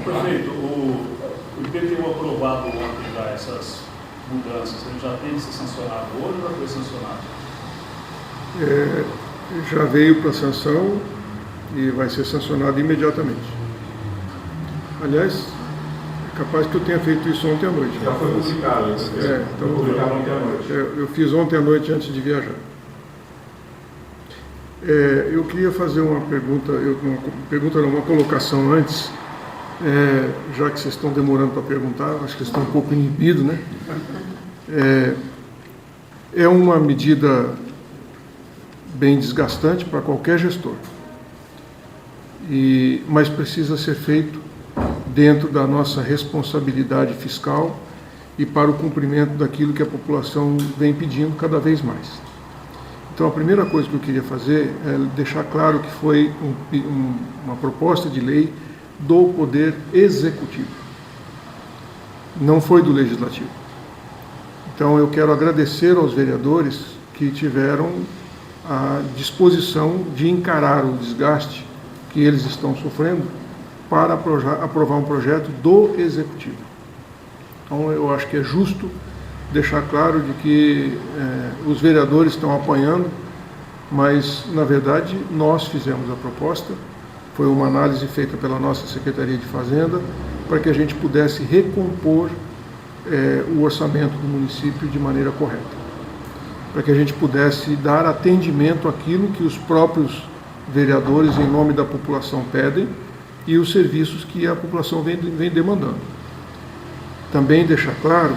Prefeito, o IPTU aprovado ontem já essas mudanças, ele já tem que ser sancionado hoje ou já foi sancionado? Já veio para sanção e vai ser sancionado imediatamente. Aliás, é capaz que eu tenha feito isso ontem à noite. Já foi publicado. Então, publicado ontem à noite. Eu fiz ontem à noite antes de viajar. Eu queria fazer uma pergunta, uma colocação antes, já que vocês estão demorando para perguntar, acho que vocês estão um pouco inibidos, né? É uma medida bem desgastante para qualquer gestor, mas precisa ser feito dentro da nossa responsabilidade fiscal e para o cumprimento daquilo que a população vem pedindo cada vez mais. Então, a primeira coisa que eu queria fazer é deixar claro que foi uma proposta de lei do Poder Executivo, não foi do Legislativo. Então, eu quero agradecer aos vereadores que tiveram a disposição de encarar o desgaste que eles estão sofrendo para aprovar um projeto do Executivo. Então, eu acho que é justo deixar claro de que os vereadores estão apoiando, mas, na verdade, nós fizemos a proposta, foi uma análise feita pela nossa Secretaria de Fazenda, para que a gente pudesse recompor o orçamento do município de maneira correta, para que a gente pudesse dar atendimento àquilo que os próprios vereadores, em nome da população, pedem e os serviços que a população vem demandando. Também deixar claro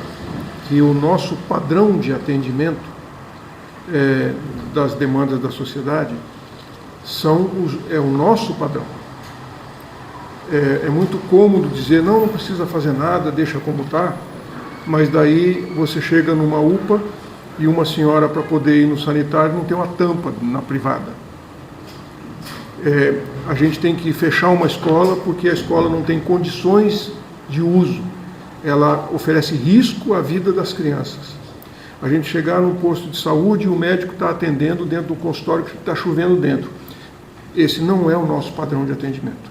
que o nosso padrão de atendimento das demandas da sociedade é o nosso padrão. É muito cômodo dizer, não precisa fazer nada, deixa como está, mas daí você chega numa UPA e uma senhora, para poder ir no sanitário, não tem uma tampa na privada. A gente tem que fechar uma escola porque a escola não tem condições de uso. Ela oferece risco à vida das crianças. A gente chegar num posto de saúde e o médico está atendendo dentro do consultório que está chovendo dentro. Esse não é o nosso padrão de atendimento.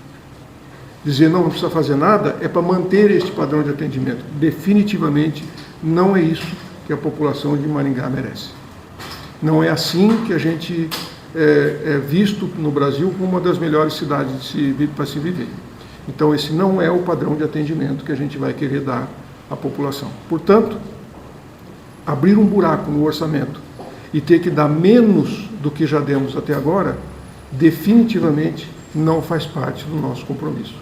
Dizer não precisa fazer nada é para manter este padrão de atendimento. Definitivamente não é isso que a população de Maringá merece. Não é assim que a gente é visto no Brasil como uma das melhores cidades para se viver. Então, esse não é o padrão de atendimento que a gente vai querer dar à população. Portanto, abrir um buraco no orçamento e ter que dar menos do que já demos até agora, definitivamente não faz parte do nosso compromisso.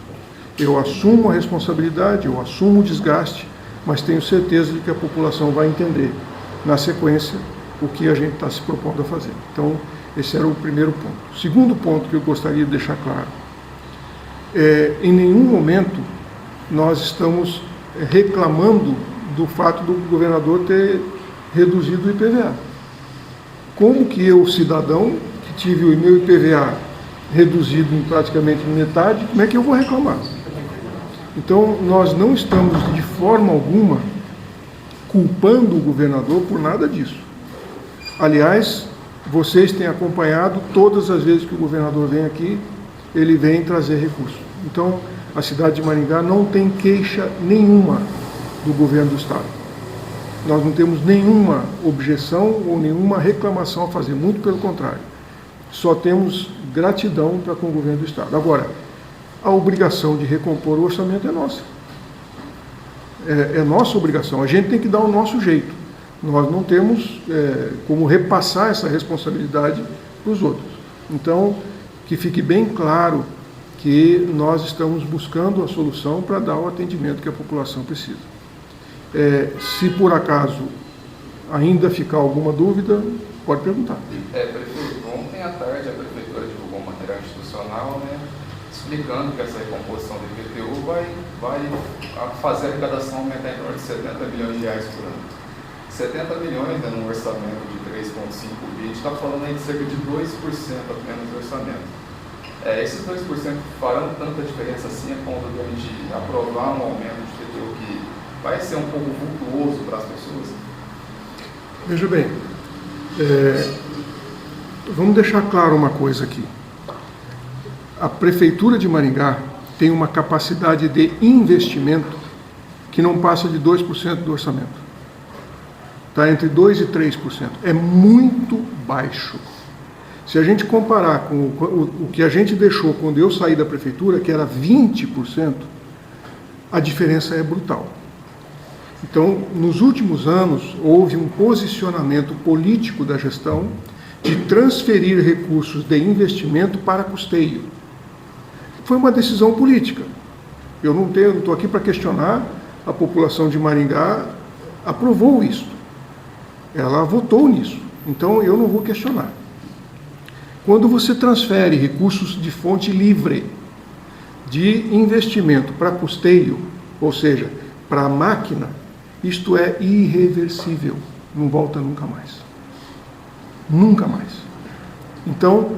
Eu assumo a responsabilidade, eu assumo o desgaste, mas tenho certeza de que a população vai entender, na sequência, o que a gente está se propondo a fazer. Então, esse era o primeiro ponto. O segundo ponto que eu gostaria de deixar claro, em nenhum momento nós estamos reclamando do fato do governador ter reduzido o IPVA. Como que eu, cidadão, que tive o meu IPVA reduzido em praticamente metade, como é que eu vou reclamar? Então, nós não estamos de forma alguma culpando o governador por nada disso. Aliás, vocês têm acompanhado todas as vezes que o governador vem aqui, ele vem trazer recursos. Então, a cidade de Maringá não tem queixa nenhuma do governo do Estado. Nós não temos nenhuma objeção ou nenhuma reclamação a fazer, muito pelo contrário. Só temos gratidão para com o governo do Estado. Agora, a obrigação de recompor o orçamento é nossa. É nossa obrigação. A gente tem que dar o nosso jeito. Nós não temos como repassar essa responsabilidade para os outros. Então, que fique bem claro que nós estamos buscando a solução para dar o atendimento que a população precisa. Se por acaso ainda ficar alguma dúvida, pode perguntar. Prefeito, ontem à tarde a Prefeitura divulgou um material institucional, explicando que essa recomposição do IPTU vai fazer a arrecadação aumentar em torno de 70 milhões de reais por ano. 70 milhões num orçamento de 3,5 bi, a gente está falando aí de cerca de 2% apenas do orçamento. Esses 2% farão tanta diferença assim a ponto de a gente aprovar um aumento de IPTU que vai ser um pouco vultuoso para as pessoas? Veja bem, vamos deixar claro uma coisa aqui. A Prefeitura de Maringá, tem uma capacidade de investimento que não passa de 2% do orçamento. Está entre 2% e 3%. É muito baixo. Se a gente comparar com o que a gente deixou quando eu saí da prefeitura, que era 20%, a diferença é brutal. Então, nos últimos anos, houve um posicionamento político da gestão de transferir recursos de investimento para custeio. Foi uma decisão política. Eu não estou aqui para questionar, a população de Maringá aprovou isso. Ela votou nisso. Então, eu não vou questionar. Quando você transfere recursos de fonte livre de investimento para custeio, ou seja, para a máquina, isto é irreversível, não volta nunca mais. Nunca mais. Então,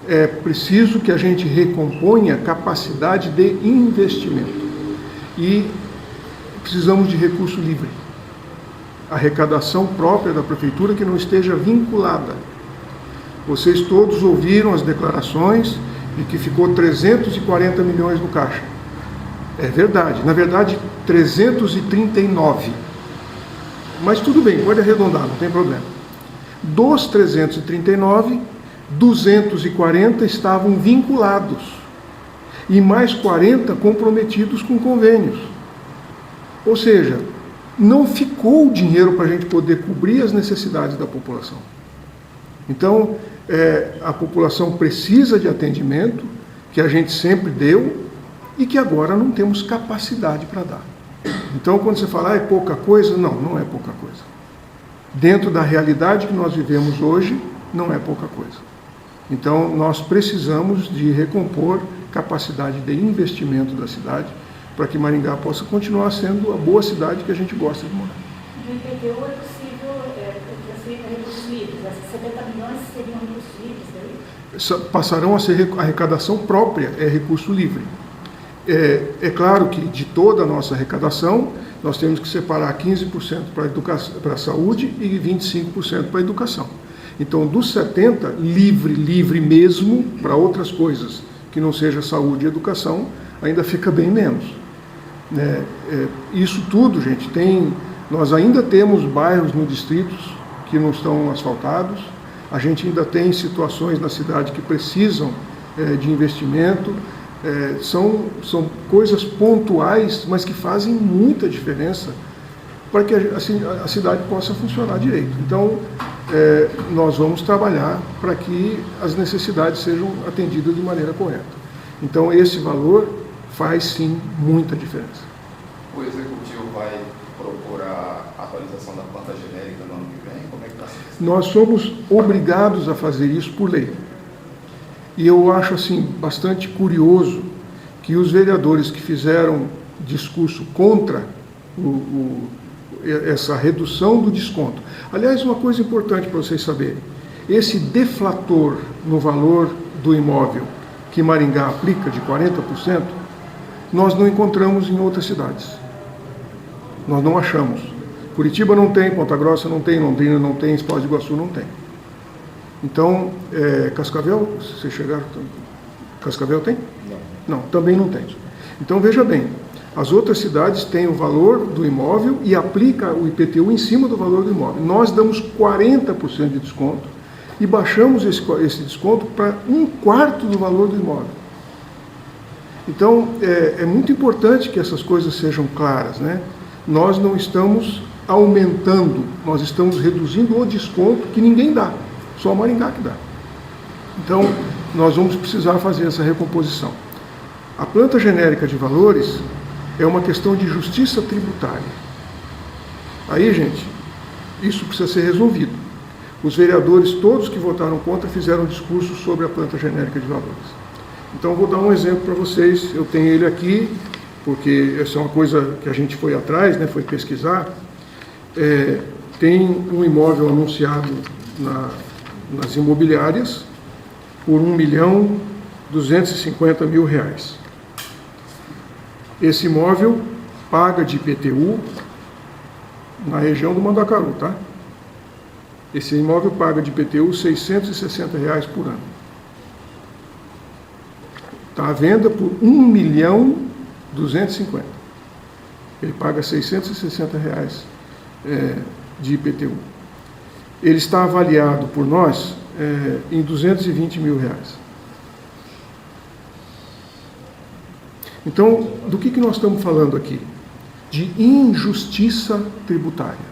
é preciso que a gente recomponha capacidade de investimento. E precisamos de recurso livre. Arrecadação própria da prefeitura que não esteja vinculada. Vocês todos ouviram as declarações de que ficou 340 milhões no caixa. É verdade. Na verdade, 339. Mas tudo bem, pode arredondar, não tem problema. Dos 339, 240 estavam vinculados. E mais 40 comprometidos com convênios. Ou seja, não ficou dinheiro para a gente poder cobrir as necessidades da população. Então, a população precisa de atendimento, que a gente sempre deu, e que agora não temos capacidade para dar. Então, quando você fala, é pouca coisa, não é pouca coisa. Dentro da realidade que nós vivemos hoje, não é pouca coisa. Então, nós precisamos de recompor capacidade de investimento da cidade, para que Maringá possa continuar sendo a boa cidade que a gente gosta de morar. No IPTU é possível transferir recursos livres. Esses 70 milhões seriam recursos livres daí? Passarão a ser arrecadação própria, é recurso livre. É claro que de toda a nossa arrecadação, nós temos que separar 15% para a saúde e 25% para a educação. Então, dos 70, livre mesmo, para outras coisas que não seja saúde e educação, ainda fica bem menos. Isso tudo, gente, nós ainda temos bairros no distrito que não estão asfaltados, a gente ainda tem situações na cidade que precisam de investimento, são coisas pontuais, mas que fazem muita diferença para que a cidade possa funcionar direito. Então, nós vamos trabalhar para que as necessidades sejam atendidas de maneira correta. Então, esse valor faz sim muita diferença. O Executivo vai propor a atualização da planta genérica no ano que vem? Como é que está? Nós somos obrigados a fazer isso por lei. E eu acho assim bastante curioso que os vereadores que fizeram discurso contra essa redução do desconto. Aliás, uma coisa importante para vocês saberem, esse deflator no valor do imóvel que Maringá aplica de 40%, nós não encontramos em outras cidades. Nós não achamos. Curitiba não tem, Ponta Grossa não tem, Londrina não tem, Foz do Iguaçu não tem. Então, Cascavel, vocês chegaram? Cascavel tem? Não, também não tem. Então, veja bem, as outras cidades têm o valor do imóvel e aplica o IPTU em cima do valor do imóvel. Nós damos 40% de desconto e baixamos esse desconto para 1/4 do valor do imóvel. Então, é muito importante que essas coisas sejam claras, né? Nós não estamos aumentando, nós estamos reduzindo o desconto que ninguém dá, só Maringá que dá. Então, nós vamos precisar fazer essa recomposição. A planta genérica de valores é uma questão de justiça tributária. Aí, gente, isso precisa ser resolvido. Os vereadores, todos que votaram contra, fizeram discurso sobre a planta genérica de valores. Então, vou dar um exemplo para vocês. Eu tenho ele aqui, porque essa é uma coisa que a gente foi atrás, né, foi pesquisar. Tem um imóvel anunciado nas imobiliárias por R$1.250.000. Esse imóvel paga de IPTU na região do Mandacaru, tá? Esse imóvel paga de IPTU R$660 por ano. Está à venda por R$1.250.000. Ele paga R$660 de IPTU. Ele está avaliado por nós em R$220 mil. Então, do que nós estamos falando aqui? De injustiça tributária.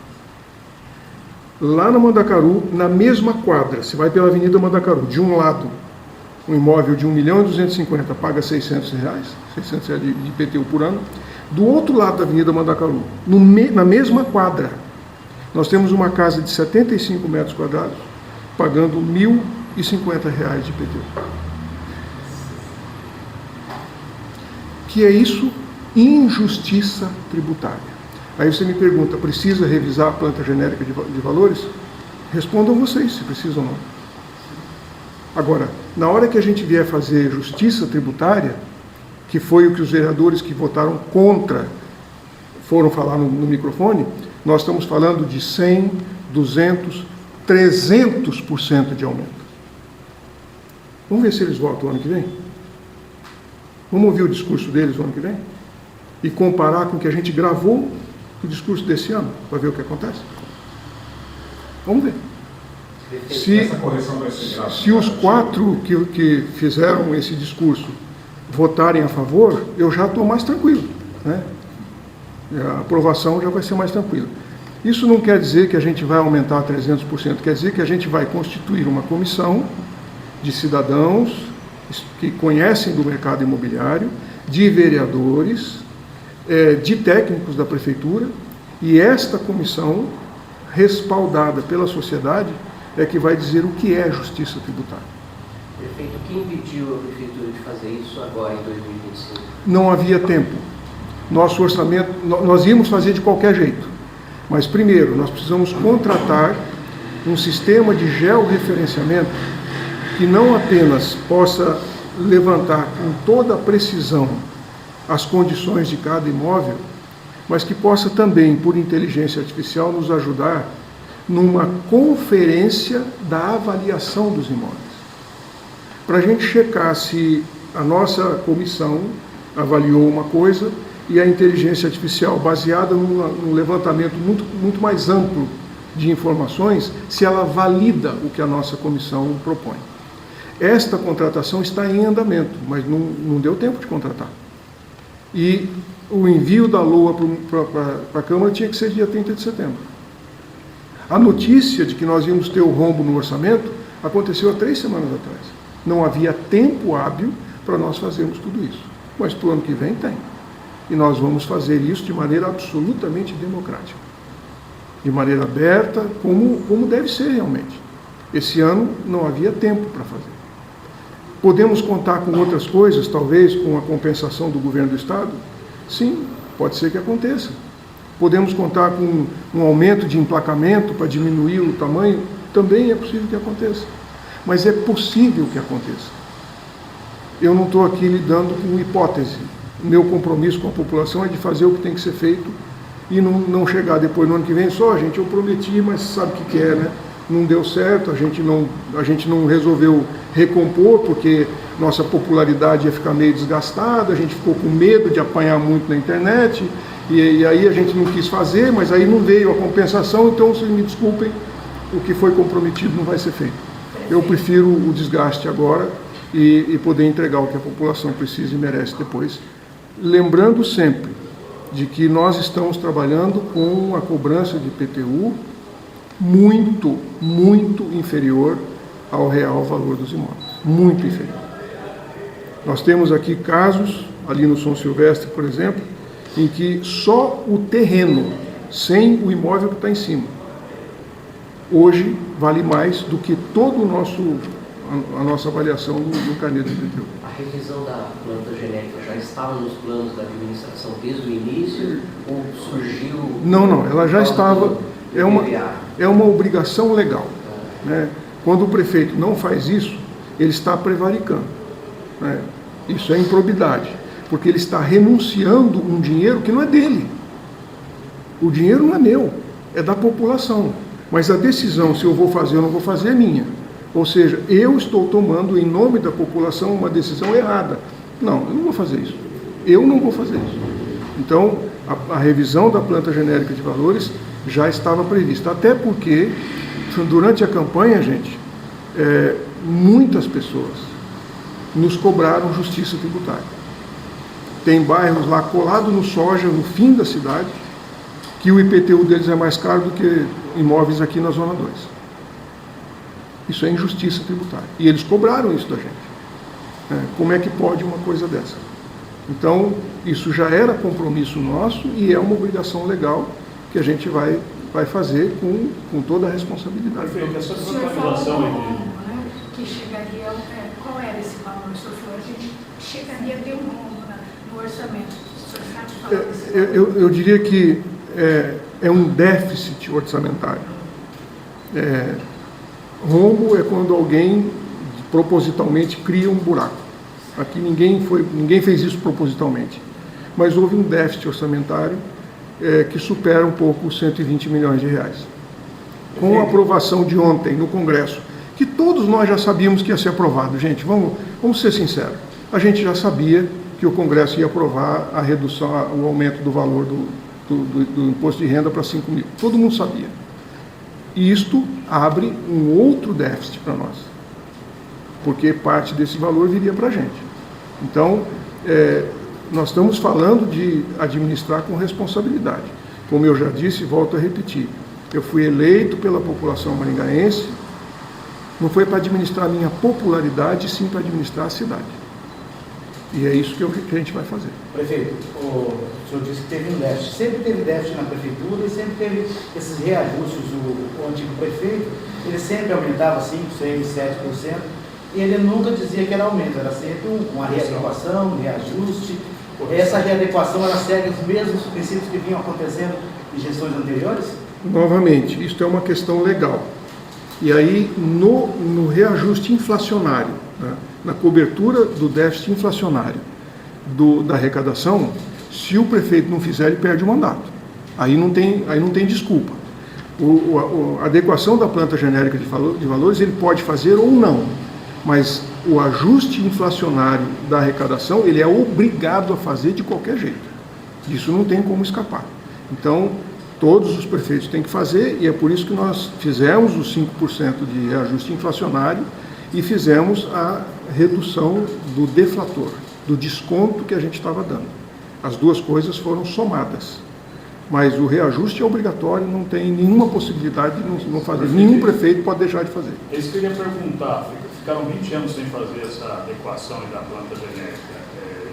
Lá na Mandacaru, na mesma quadra, você vai pela Avenida Mandacaru, de um lado, um imóvel de R$1.250.000 paga R$600 de IPTU por ano. Do outro lado da Avenida Mandacaru, na mesma quadra, nós temos uma casa de 75 metros quadrados, pagando R$1.050 de IPTU. Que é isso? Injustiça tributária. Aí você me pergunta, precisa revisar a planta genérica de valores? Respondam vocês se precisam ou não. Agora, na hora que a gente vier fazer justiça tributária, que foi o que os vereadores que votaram contra foram falar no microfone, nós estamos falando de 100, 200, 300% de aumento. Vamos ver se eles votam o ano que vem? Vamos ouvir o discurso deles o ano que vem? E comparar com o que a gente gravou o discurso desse ano, para ver o que acontece? Vamos ver. Se os 4 que fizeram esse discurso votarem a favor, eu já estou mais tranquilo, né? A aprovação já vai ser mais tranquila. Isso não quer dizer que a gente vai aumentar 300%, quer dizer que a gente vai constituir uma comissão de cidadãos que conhecem do mercado imobiliário, de vereadores, de técnicos da prefeitura, e esta comissão, respaldada pela sociedade, é que vai dizer o que é justiça tributária. Prefeito, o que impediu a prefeitura de fazer isso agora em 2025? Não havia tempo. Nosso orçamento, nós íamos fazer de qualquer jeito. Mas primeiro, nós precisamos contratar um sistema de georreferenciamento que não apenas possa levantar com toda a precisão as condições de cada imóvel, mas que possa também, por inteligência artificial, nos ajudar numa conferência da avaliação dos imóveis. Para a gente checar se a nossa comissão avaliou uma coisa e a inteligência artificial, baseada num levantamento muito mais amplo de informações, se ela valida o que a nossa comissão propõe. Esta contratação está em andamento, mas não deu tempo de contratar. E o envio da LOA para a Câmara tinha que ser dia 30 de setembro. A notícia de que nós íamos ter o rombo no orçamento aconteceu há 3 semanas atrás. Não havia tempo hábil para nós fazermos tudo isso. Mas para o ano que vem tem. E nós vamos fazer isso de maneira absolutamente democrática. De maneira aberta, como deve ser realmente. Esse ano não havia tempo para fazer. Podemos contar com outras coisas, talvez com a compensação do governo do Estado? Sim, pode ser que aconteça. Podemos contar com um aumento de emplacamento para diminuir o tamanho? Também é possível que aconteça. Mas é possível que aconteça. Eu não estou aqui lidando com hipótese. O meu compromisso com a população é de fazer o que tem que ser feito e não chegar depois no ano que vem só, gente, eu prometi, mas sabe o que é, né? Não deu certo, a gente não resolveu recompor, porque nossa popularidade ia ficar meio desgastada, a gente ficou com medo de apanhar muito na internet, e aí a gente não quis fazer, mas aí não veio a compensação, então, vocês me desculpem, o que foi comprometido não vai ser feito. Eu prefiro o desgaste agora e poder entregar o que a população precisa e merece depois. Lembrando sempre de que nós estamos trabalhando com a cobrança de IPTU muito, muito inferior ao real valor dos imóveis. Muito inferior. Nós temos aqui casos, ali no São Silvestre, por exemplo, em que só o terreno, sem o imóvel que está em cima, hoje vale mais do que todo a nossa avaliação no carnê do IPTU. A revisão da planta genérica já estava nos planos da administração desde o início ou surgiu... Não, ela já estava... É uma obrigação legal. Né? Quando o prefeito não faz isso, ele está prevaricando. Né? Isso é improbidade, porque ele está renunciando um dinheiro que não é dele. O dinheiro não é meu, é da população. Mas a decisão se eu vou fazer ou não vou fazer é minha. Ou seja, eu estou tomando em nome da população uma decisão errada, Não, eu não vou fazer isso. Eu não vou fazer isso. Então, a revisão da planta genérica de valores já estava prevista. Até porque, durante a campanha, gente, muitas pessoas nos cobraram justiça tributária. Tem bairros lá colados no soja, no fim da cidade, que o IPTU deles é mais caro do que imóveis aqui na Zona 2. Isso é injustiça tributária. E eles cobraram isso da gente. Como é que pode uma coisa dessa? Então, isso já era compromisso nosso e é uma obrigação legal que a gente vai fazer com toda a responsabilidade. Perfeito, essa O senhor falou descentralização do aí. rombo, né? Que chegaria, qual era esse valor? O senhor falou, a gente chegaria a ter um rombo no orçamento. O senhor sabe falar desse valor? Eu diria que é um déficit orçamentário. Rombo é quando alguém propositalmente cria um buraco. Aqui ninguém fez isso propositalmente. Mas houve um déficit orçamentário que supera um pouco os 120 milhões de reais. Com a aprovação de ontem no Congresso, que todos nós já sabíamos que ia ser aprovado. Gente, vamos ser sinceros. A gente já sabia que o Congresso ia aprovar a redução, o aumento do valor do imposto de renda para 5 mil. Todo mundo sabia. E isto abre um outro déficit para nós, porque parte desse valor viria para a gente. Então, nós estamos falando de administrar com responsabilidade. Como eu já disse, volto a repetir, eu fui eleito pela população maringaense, não foi para administrar a minha popularidade, sim para administrar a cidade. E é isso que a gente vai fazer. Prefeito, o senhor disse que teve um déficit. Sempre teve déficit na prefeitura e sempre teve esses reajustes. O antigo prefeito, ele sempre aumentava 5%, 6%, 7%. E ele nunca dizia que era aumento, era sempre uma readequação, um reajuste. Essa readequação, ela segue os mesmos princípios que vinham acontecendo em gestões anteriores? Novamente, isso é uma questão legal. E aí, no reajuste inflacionário, né, na cobertura do déficit inflacionário da arrecadação, se o prefeito não fizer, ele perde o mandato. Aí não tem desculpa. A adequação da planta genérica de valores, ele pode fazer ou não, mas o ajuste inflacionário da arrecadação, ele é obrigado a fazer de qualquer jeito. Isso não tem como escapar. Então, todos os prefeitos têm que fazer, e é por isso que nós fizemos os 5% de reajuste inflacionário e fizemos a redução do deflator, do desconto que a gente estava dando. As duas coisas foram somadas. Mas o reajuste é obrigatório, não tem nenhuma possibilidade de não fazer. Nenhum prefeito pode deixar de fazer. É isso que eu queria perguntar. Ficaram 20 anos sem fazer essa adequação da planta genérica.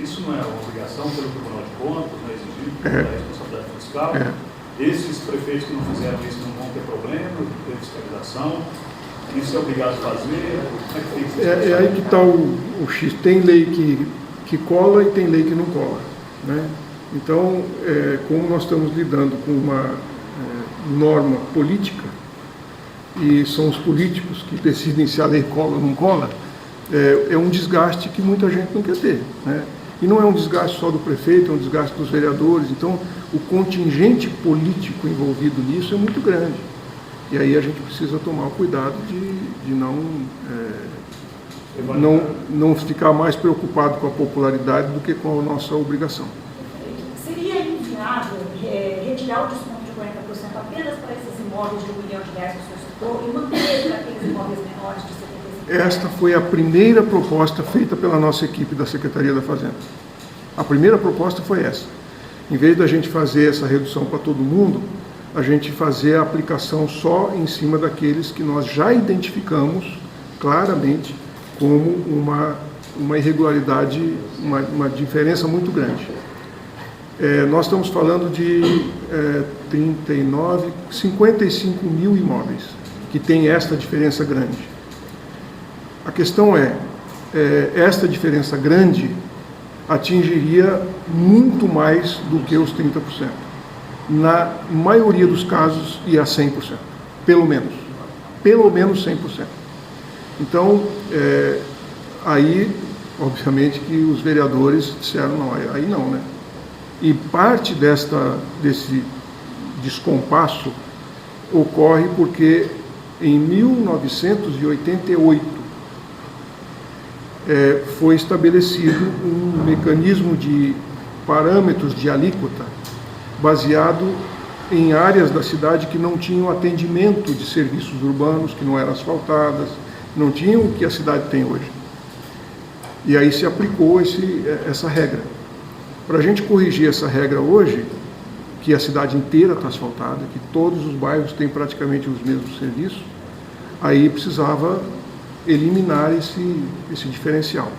Isso não é uma obrigação pelo Tribunal de Contas, não é exigido pela responsabilidade fiscal? Esses prefeitos que não fizeram isso não vão ter problema de fiscalização? Isso é obrigado a fazer? Como é que fica? É aí que está o X. Tem lei que cola e tem lei que não cola, né? Então, como nós estamos lidando com uma norma política, e são os políticos que decidem se a lei cola ou não cola, é um desgaste que muita gente não quer ter, né? E não é um desgaste só do prefeito, é um desgaste dos vereadores. Então, o contingente político envolvido nisso é muito grande. E aí a gente precisa tomar o cuidado de não ficar mais preocupado com a popularidade do que com a nossa obrigação. Seria inviável retirar o desconto de 40% apenas para esses imóveis de R$1 milhão que o senhor citou e manter para aqueles imóveis menores de 75 milhões? Esta foi a primeira proposta feita pela nossa equipe da Secretaria da Fazenda. A primeira proposta foi essa. Em vez da gente fazer essa redução para todo mundo, a gente fazer a aplicação só em cima daqueles que nós já identificamos claramente como uma irregularidade, uma diferença muito grande. Nós estamos falando de 55 mil imóveis que tem esta diferença grande. A questão esta diferença grande atingiria muito mais do que os 30%. Na maioria dos casos, ia a 100%, pelo menos 100%. Então, aí, obviamente, que os vereadores disseram, não, aí não, né? E parte desse descompasso ocorre porque, em 1988, foi estabelecido um mecanismo de parâmetros de alíquota baseado em áreas da cidade que não tinham atendimento de serviços urbanos, que não eram asfaltadas, não tinham o que a cidade tem hoje. E aí se aplicou essa regra. Para a gente corrigir essa regra hoje, que a cidade inteira está asfaltada, que todos os bairros têm praticamente os mesmos serviços, aí precisava eliminar esse diferencial.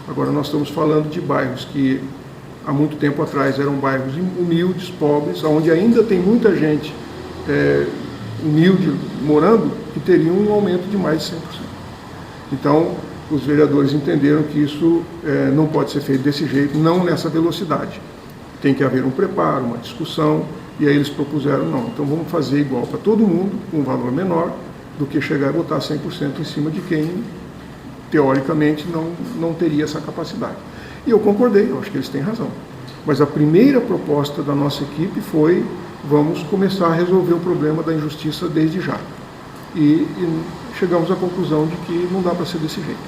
Agora nós estamos falando de bairros que há muito tempo atrás eram bairros humildes, pobres, onde ainda tem muita gente humilde morando, que teriam um aumento de mais de 100%. Então, os vereadores entenderam que isso não pode ser feito desse jeito, não nessa velocidade. Tem que haver um preparo, uma discussão, e aí eles propuseram, não, então vamos fazer igual para todo mundo, com um valor menor, do que chegar e botar 100% em cima de quem, teoricamente, não teria essa capacidade. E eu concordei, eu acho que eles têm razão. Mas a primeira proposta da nossa equipe foi, vamos começar a resolver o problema da injustiça desde já. E chegamos à conclusão de que não dá para ser desse jeito.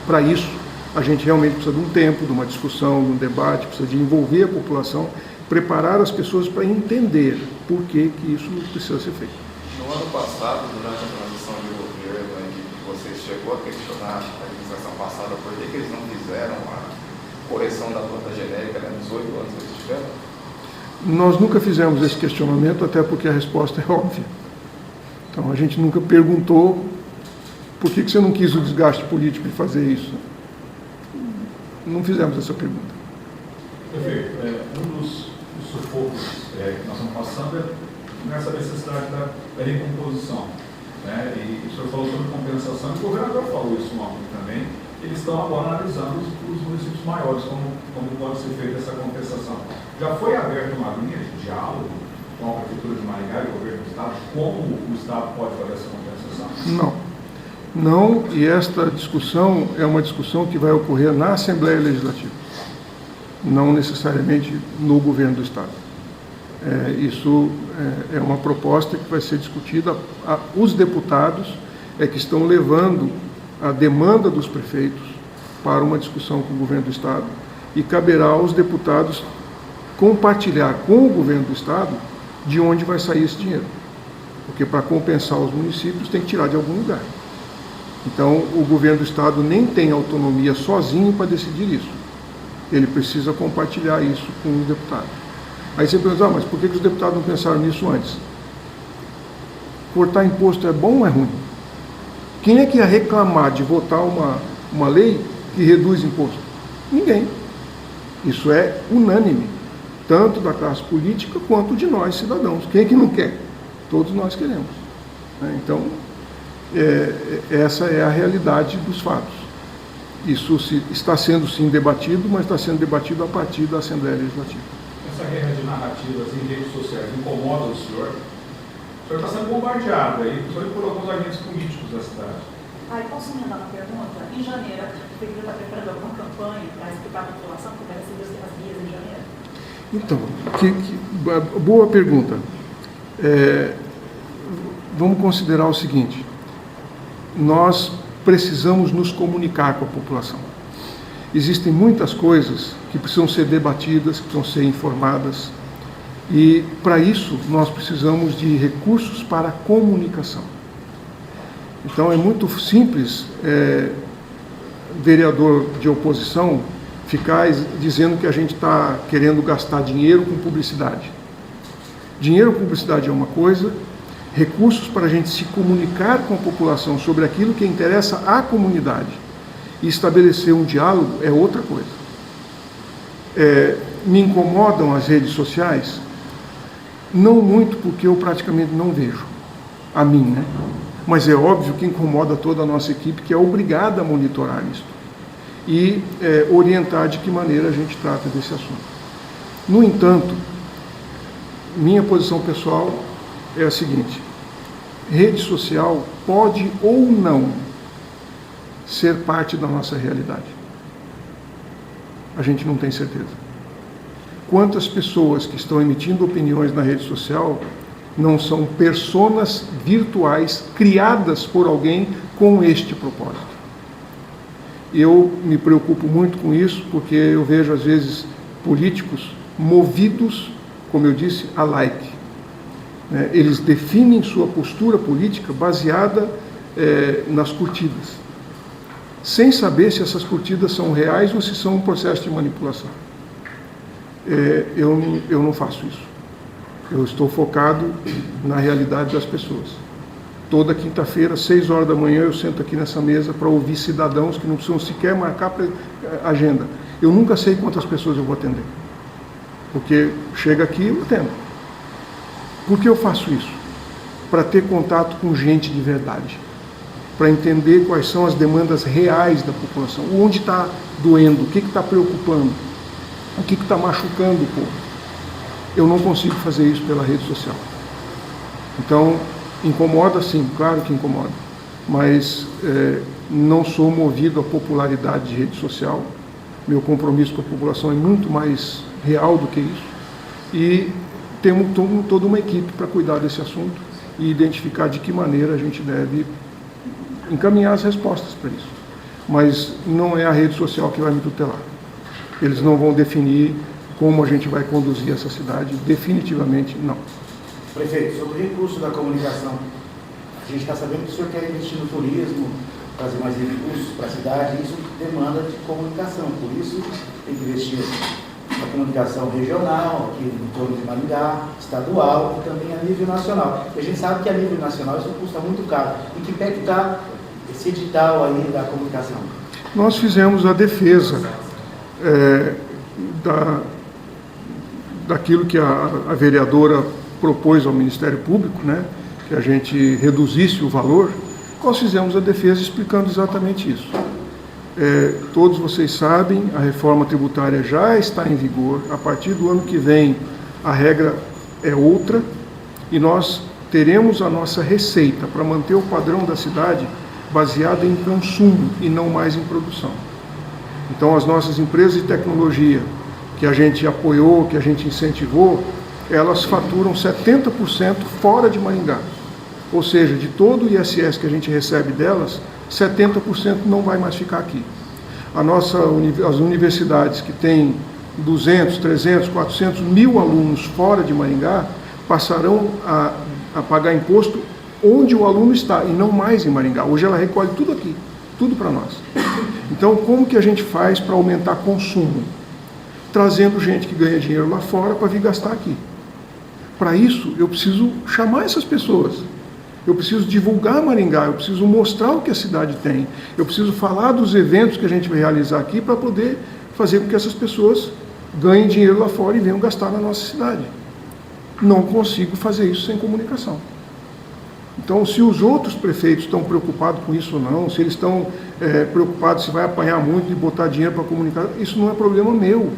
Para isso, a gente realmente precisa de um tempo, de uma discussão, de um debate, precisa de envolver a população, preparar as pessoas para entender por que isso precisa ser feito. No ano passado, durante a transição de governo, em que você chegou a questionar a administração passada por que eles não fizeram a correção da planta genérica nos 8 anos que eles tiveram? Nós nunca fizemos esse questionamento, até porque a resposta é óbvia. Então, a gente nunca perguntou por que você não quis o desgaste político de fazer isso. Não fizemos essa pergunta. Prefeito, um dos sufocos que nós estamos passando é nessa necessidade da recomposição. Né? E o senhor falou sobre compensação, e o governador falou isso ontem também. Eles estão agora analisando os municípios maiores, como pode ser feita essa compensação. Já foi aberta uma linha de diálogo com a Prefeitura de Maringá e o governo do Estado, como o Estado pode fazer essa compensação? Não, e esta discussão é uma discussão que vai ocorrer na Assembleia Legislativa, não necessariamente no governo do Estado. Isso é uma proposta que vai ser discutida. Os deputados que estão levando a demanda dos prefeitos para uma discussão com o governo do Estado, e caberá aos deputados compartilhar com o governo do Estado de onde vai sair esse dinheiro. Porque para compensar os municípios tem que tirar de algum lugar. Então o governo do Estado nem tem autonomia sozinho para decidir isso. Ele precisa compartilhar isso com os deputados. Aí você pensa, mas por que os deputados não pensaram nisso antes? Cortar imposto é bom ou é ruim? Quem é que ia reclamar de votar uma lei que reduz imposto? Ninguém. Isso é unânime, tanto da classe política quanto de nós, cidadãos. Quem é que não quer? Todos nós queremos. Então, essa é a realidade dos fatos. Isso está sendo, sim, debatido, mas está sendo debatido a partir da Assembleia Legislativa. Essa guerra de narrativas em redes sociais incomoda o senhor? O senhor está sendo bombardeado aí, principalmente por alguns agentes políticos da cidade. Posso emendar uma pergunta? Em janeiro, a Prefeitura está preparando alguma campanha para explicar a população que vai receber as guias em janeiro? Então, boa pergunta. Vamos considerar o seguinte: nós precisamos nos comunicar com a população. Existem muitas coisas que precisam ser debatidas, que precisam ser informadas, e para isso nós precisamos de recursos para a comunicação. Então é muito simples vereador de oposição ficar dizendo que a gente está querendo gastar dinheiro com publicidade. Dinheiro com publicidade é uma coisa, recursos para a gente se comunicar com a população sobre aquilo que interessa à comunidade e estabelecer um diálogo é outra coisa. Me incomodam as redes sociais? Não muito, porque eu praticamente não vejo. A mim, né? Mas é óbvio que incomoda toda a nossa equipe, que é obrigada a monitorar isso e orientar de que maneira a gente trata desse assunto. No entanto, minha posição pessoal é a seguinte: rede social pode ou não ser parte da nossa realidade. A gente não tem certeza. Quantas pessoas que estão emitindo opiniões na rede social não são personas virtuais criadas por alguém com este propósito? Eu me preocupo muito com isso, porque eu vejo, às vezes, políticos movidos, como eu disse, a like. Eles definem sua postura política baseada nas curtidas, sem saber se essas curtidas são reais ou se são um processo de manipulação. Eu não faço isso. Eu estou focado na realidade das pessoas. Toda quinta-feira, 6 horas da manhã, eu sento aqui nessa mesa para ouvir cidadãos que não precisam sequer marcar agenda. Eu nunca sei quantas pessoas eu vou atender, porque chega aqui e eu atendo. Por que eu faço isso? Para ter contato com gente de verdade, para entender quais são as demandas reais da população, onde está doendo, o que está preocupando, o que está machucando o povo. Eu não consigo fazer isso pela rede social. Então, incomoda sim, claro que incomoda, mas não sou movido à popularidade de rede social. Meu compromisso com a população é muito mais real do que isso, e temos toda uma equipe para cuidar desse assunto e identificar de que maneira a gente deve encaminhar as respostas para isso. Mas não é a rede social que vai me tutelar. Eles não vão definir como a gente vai conduzir essa cidade, definitivamente não. Prefeito, sobre o recurso da comunicação, a gente está sabendo que o senhor quer investir no turismo, trazer mais recursos para a cidade, isso demanda de comunicação, por isso tem que investir na comunicação regional, aqui em torno de Maringá, estadual e também a nível nacional. E a gente sabe que a nível nacional isso custa muito caro. Em que pé que está esse edital aí da comunicação? Nós fizemos a defesa daquilo que a vereadora propôs ao Ministério Público, que a gente reduzisse o valor. Nós fizemos a defesa explicando exatamente isso. Todos vocês sabem, a reforma tributária já está em vigor. A partir do ano que vem, a regra é outra, e nós teremos a nossa receita para manter o padrão da cidade baseada em consumo e não mais em produção. Então, as nossas empresas de tecnologia, que a gente apoiou, que a gente incentivou, elas faturam 70% fora de Maringá. Ou seja, de todo o ISS que a gente recebe delas, 70% não vai mais ficar aqui. As universidades que têm 200, 300, 400 mil alunos fora de Maringá passarão a pagar imposto onde o aluno está e não mais em Maringá. Hoje ela recolhe tudo aqui, tudo para nós. Então, como que a gente faz para aumentar consumo? Trazendo gente que ganha dinheiro lá fora para vir gastar aqui. Para isso, eu preciso chamar essas pessoas. Eu preciso divulgar Maringá, eu preciso mostrar o que a cidade tem. Eu preciso falar dos eventos que a gente vai realizar aqui para poder fazer com que essas pessoas ganhem dinheiro lá fora e venham gastar na nossa cidade. Não consigo fazer isso sem comunicação. Então, se os outros prefeitos estão preocupados com isso ou não, se eles estão preocupados se vai apanhar muito e botar dinheiro para comunicar, isso não é problema meu.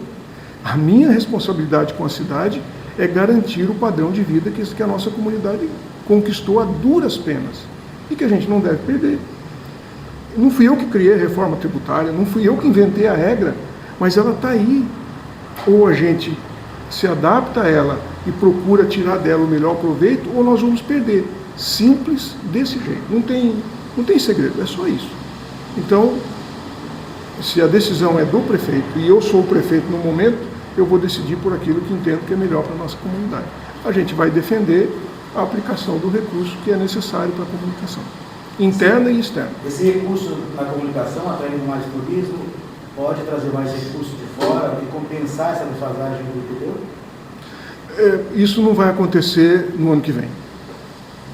A minha responsabilidade com a cidade é garantir o padrão de vida que a nossa comunidade conquistou a duras penas e que a gente não deve perder. Não fui eu que criei a reforma tributária, não fui eu que inventei a regra, mas ela está aí. Ou a gente se adapta a ela e procura tirar dela o melhor proveito, ou nós vamos perder. Simples desse jeito. Não tem segredo, é só isso. Então, se a decisão é do prefeito e eu sou o prefeito no momento, eu vou decidir por aquilo que entendo que é melhor para a nossa comunidade. A gente vai defender a aplicação do recurso que é necessário para a comunicação, interna e externa. Esse recurso na comunicação, atraindo mais turismo, pode trazer mais recursos de fora e compensar essa defasagem do interior? Isso não vai acontecer no ano que vem.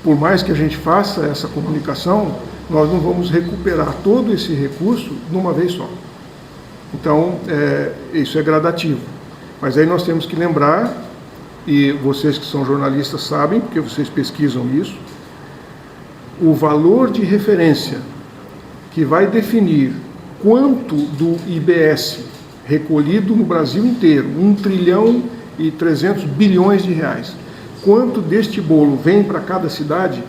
Por mais que a gente faça essa comunicação, nós não vamos recuperar todo esse recurso de uma vez só. Então, isso é gradativo. Mas aí nós temos que lembrar, e vocês que são jornalistas sabem, porque vocês pesquisam isso, o valor de referência que vai definir quanto do IBS recolhido no Brasil inteiro, 1 trilhão e 300 bilhões de reais, quanto deste bolo vem para cada cidade,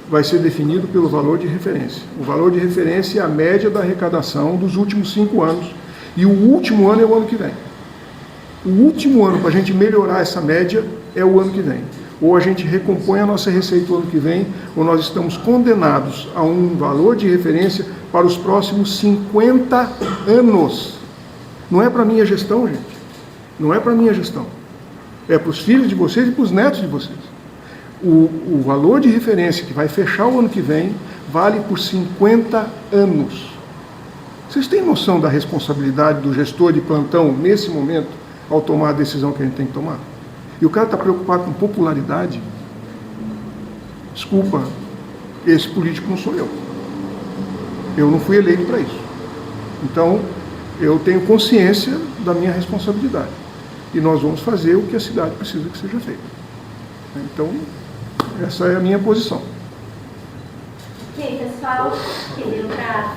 vai ser definido pelo valor de referência. O valor de referência é a média da arrecadação dos últimos 5 anos, e o último ano é o ano que vem. O último ano para a gente melhorar essa média é o ano que vem. ou a gente recompõe a nossa receita o ano que vem, ou nós estamos condenados a um valor de referência para os próximos 50 anos. Não é para a minha gestão, gente. Não é para a minha gestão. É para os filhos de vocês e para os netos de vocês. O valor de referência que vai fechar o ano que vem vale por 50 anos. Vocês têm noção da responsabilidade do gestor de plantão nesse momento ao tomar a decisão que a gente tem que tomar? E o cara está preocupado com popularidade? Desculpa, esse político não sou eu. Eu não fui eleito para isso. Então, eu tenho consciência da minha responsabilidade. E nós vamos fazer o que a cidade precisa que seja feito. Então, essa é a minha posição. Ok, pessoal, entendeu? Para